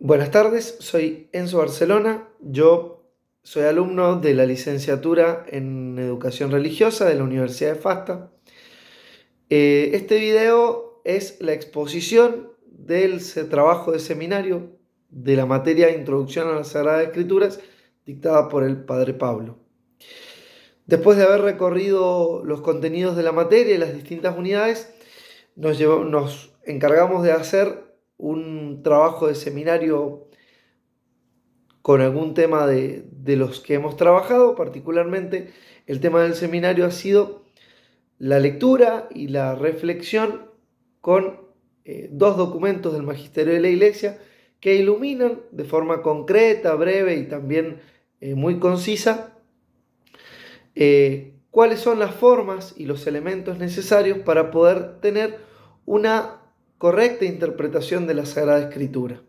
Buenas tardes, soy Enzo Barcelona. Yo soy alumno de la licenciatura en Educación Religiosa de la Universidad de FASTA. Este video es la exposición del trabajo de seminario de la materia de Introducción a las Sagradas Escrituras dictada por el Padre Pablo. Después de haber recorrido los contenidos de la materia y las distintas unidades, nos encargamos de hacer un trabajo de seminario con algún tema de los que hemos trabajado. Particularmente el tema del seminario ha sido la lectura y la reflexión con dos documentos del Magisterio de la Iglesia que iluminan de forma concreta, breve y también muy concisa cuáles son las formas y los elementos necesarios para poder tener una correcta interpretación de la Sagrada Escritura.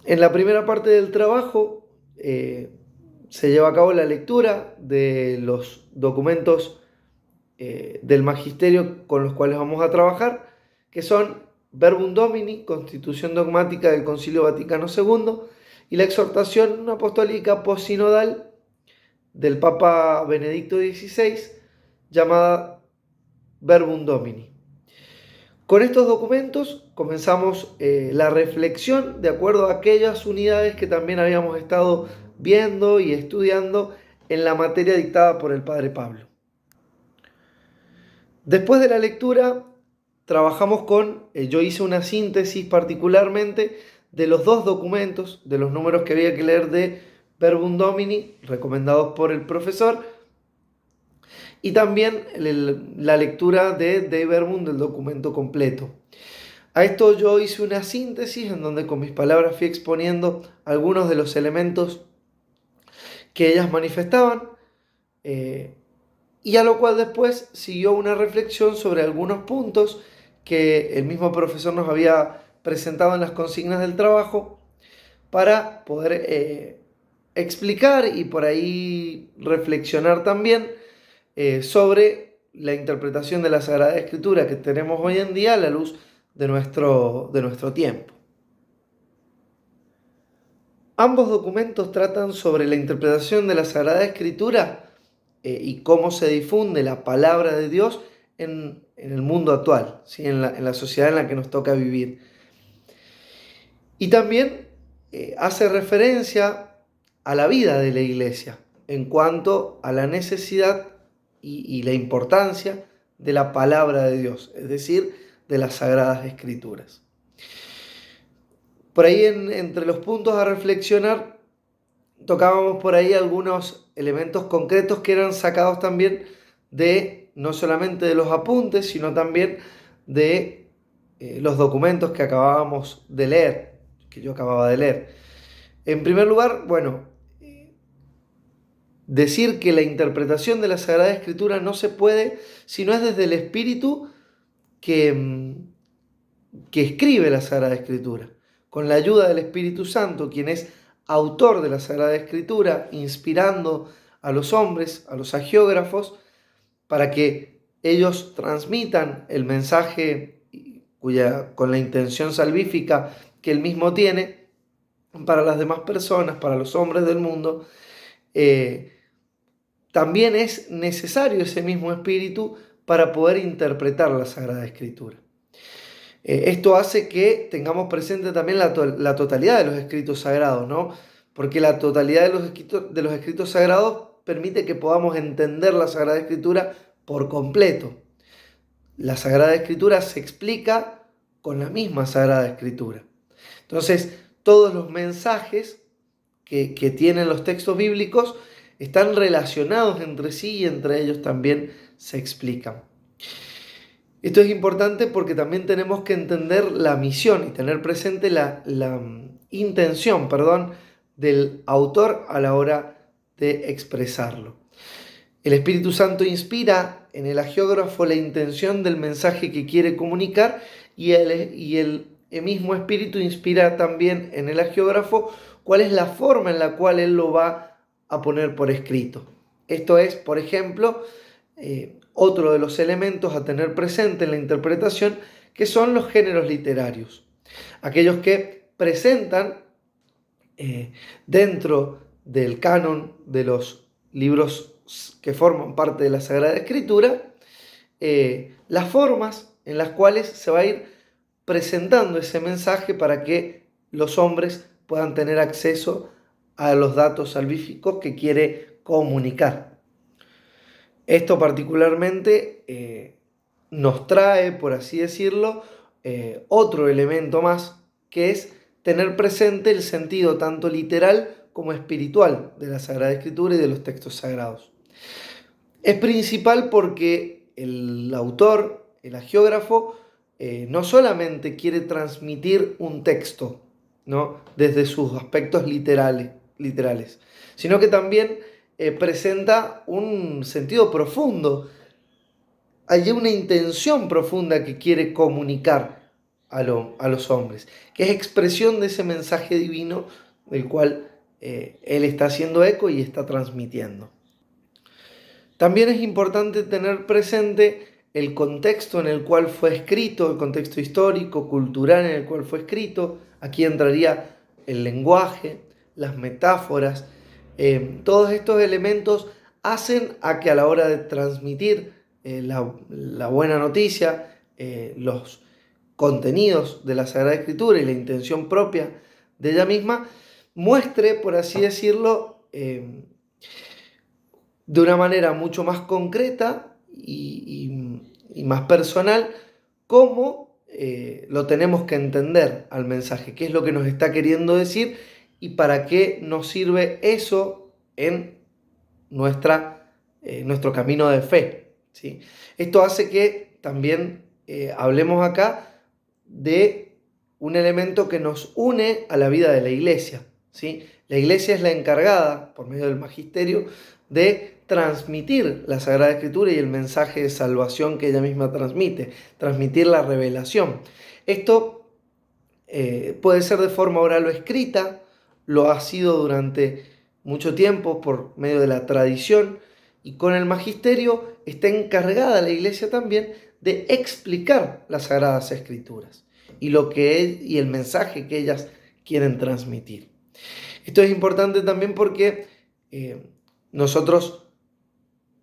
En la primera parte del trabajo se lleva a cabo la lectura de los documentos del Magisterio con los cuales vamos a trabajar, que son Verbum Domini, Constitución Dogmática del Concilio Vaticano II, y la exhortación apostólica postsinodal del Papa Benedicto XVI, llamada Verbum Domini. Con estos documentos comenzamos la reflexión de acuerdo a aquellas unidades que también habíamos estado viendo y estudiando en la materia dictada por el Padre Pablo. Después de la lectura trabajamos yo hice una síntesis particularmente de los dos documentos, de los números que había que leer de Verbum Domini, recomendados por el profesor, y también la lectura de Verbum del documento completo. A esto yo hice una síntesis en donde con mis palabras fui exponiendo algunos de los elementos que ellas manifestaban, y a lo cual después siguió una reflexión sobre algunos puntos que el mismo profesor nos había presentado en las consignas del trabajo para poder explicar y por ahí reflexionar también sobre la interpretación de la Sagrada Escritura que tenemos hoy en día a la luz de nuestro tiempo. Ambos documentos tratan sobre la interpretación de la Sagrada Escritura y cómo se difunde la palabra de Dios en el mundo actual, ¿sí? en la sociedad en la que nos toca vivir. Y también hace referencia a la vida de la Iglesia en cuanto a la necesidad y la importancia de la palabra de Dios, es decir, de las Sagradas Escrituras. Por ahí entre los puntos a reflexionar tocábamos por ahí algunos elementos concretos que eran sacados también no solamente de los apuntes, sino también de los documentos que acabábamos de leer, que yo acababa de leer. En primer lugar, decir que la interpretación de la Sagrada Escritura no se puede si no es desde el Espíritu que escribe la Sagrada Escritura, con la ayuda del Espíritu Santo, quien es autor de la Sagrada Escritura, inspirando a los hombres, a los agiógrafos, para que ellos transmitan el mensaje con la intención salvífica que él mismo tiene para las demás personas, para los hombres del mundo. También es necesario ese mismo espíritu para poder interpretar la Sagrada Escritura. Esto hace que tengamos presente también la totalidad de los escritos sagrados, ¿no? Porque la totalidad de los escritos sagrados permite que podamos entender la Sagrada Escritura por completo. La Sagrada Escritura se explica con la misma Sagrada Escritura. Entonces, todos los mensajes que tienen los textos bíblicos están relacionados entre sí y entre ellos también se explican. Esto es importante porque también tenemos que entender la misión y tener presente la intención, del autor a la hora de expresarlo. El Espíritu Santo inspira en el agiógrafo la intención del mensaje que quiere comunicar y el mismo Espíritu inspira también en el agiógrafo cuál es la forma en la cual él lo va a poner por escrito. Esto es, por ejemplo, otro de los elementos a tener presente en la interpretación, que son los géneros literarios. Aquellos que presentan dentro del canon de los libros que forman parte de la Sagrada Escritura, las formas en las cuales se va a ir presentando ese mensaje para que los hombres puedan tener acceso a los datos salvíficos que quiere comunicar. Esto particularmente nos trae, por así decirlo, otro elemento más, que es tener presente el sentido tanto literal como espiritual de la Sagrada Escritura y de los textos sagrados. Es principal porque el autor, el hagiógrafo, no solamente quiere transmitir un texto, ¿no?, desde sus aspectos literales, sino que también presenta un sentido profundo. Hay una intención profunda que quiere comunicar a los hombres, que es expresión de ese mensaje divino del cual él está haciendo eco y está transmitiendo. También es importante tener presente el contexto en el cual fue escrito, el contexto histórico, cultural en el cual fue escrito. Aquí entraría el lenguaje, las metáforas. Todos estos elementos hacen a que a la hora de transmitir la buena noticia, los contenidos de la Sagrada Escritura y la intención propia de ella misma, muestre, por así decirlo, de una manera mucho más concreta y más personal cómo lo tenemos que entender al mensaje, qué es lo que nos está queriendo decir y para qué nos sirve eso en nuestro camino de fe, ¿sí? Esto hace que también hablemos acá de un elemento que nos une a la vida de la iglesia, ¿sí? La iglesia es la encargada, por medio del magisterio, de transmitir la Sagrada Escritura y el mensaje de salvación que ella misma transmitir la revelación. Esto puede ser de forma oral o escrita, lo ha sido durante mucho tiempo por medio de la tradición, y con el magisterio está encargada la iglesia también de explicar las Sagradas Escrituras y el mensaje que ellas quieren transmitir. Esto es importante también porque nosotros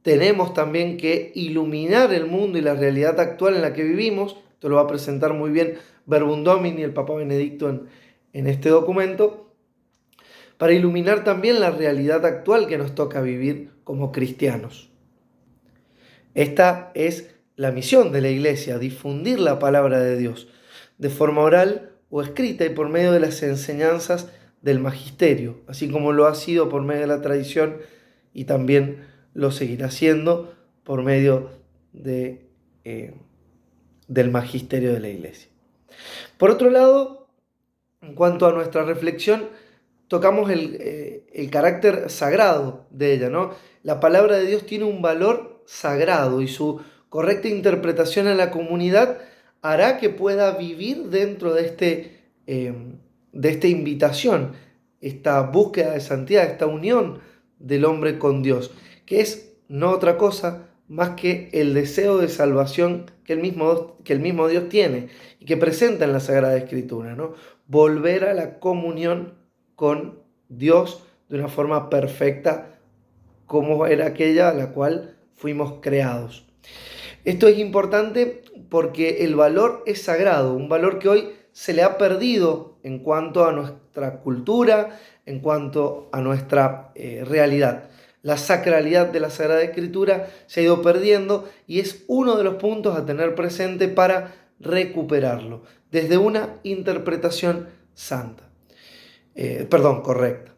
tenemos también que iluminar el mundo y la realidad actual en la que vivimos. Esto lo va a presentar muy bien Verbum Domini, el Papa Benedicto, en este documento, para iluminar también la realidad actual que nos toca vivir como cristianos. Esta es la misión de la Iglesia, difundir la palabra de Dios de forma oral o escrita y por medio de las enseñanzas del magisterio, así como lo ha sido por medio de la tradición y también lo seguirá siendo por medio del magisterio de la Iglesia. Por otro lado, en cuanto a nuestra reflexión, tocamos el carácter sagrado de ella, ¿no? La palabra de Dios tiene un valor sagrado y su correcta interpretación en la comunidad hará que pueda vivir dentro de esta invitación, esta búsqueda de santidad, esta unión del hombre con Dios, que es no otra cosa más que el deseo de salvación que el mismo Dios tiene y que presenta en la Sagrada Escritura, ¿no? Volver a la comunión con Dios de una forma perfecta como era aquella a la cual fuimos creados. Esto es importante porque el valor es sagrado, un valor que hoy se le ha perdido en cuanto a nuestra cultura, en cuanto a nuestra realidad. La sacralidad de la Sagrada Escritura se ha ido perdiendo y es uno de los puntos a tener presente para recuperarlo desde una interpretación correcta.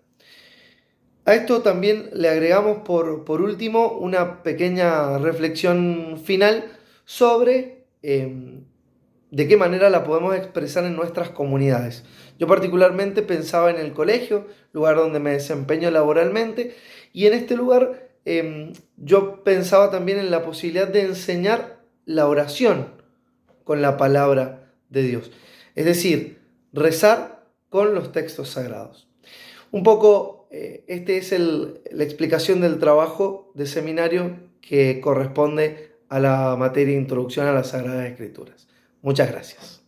A esto también le agregamos por último una pequeña reflexión final sobre de qué manera la podemos expresar en nuestras comunidades. Yo particularmente pensaba en el colegio, lugar donde me desempeño laboralmente, y en este lugar yo pensaba también en la posibilidad de enseñar la oración con la palabra de Dios. Es decir, rezar con los textos sagrados. Un poco, esta es la explicación del trabajo de seminario que corresponde a la materia de Introducción a las Sagradas Escrituras. Muchas gracias.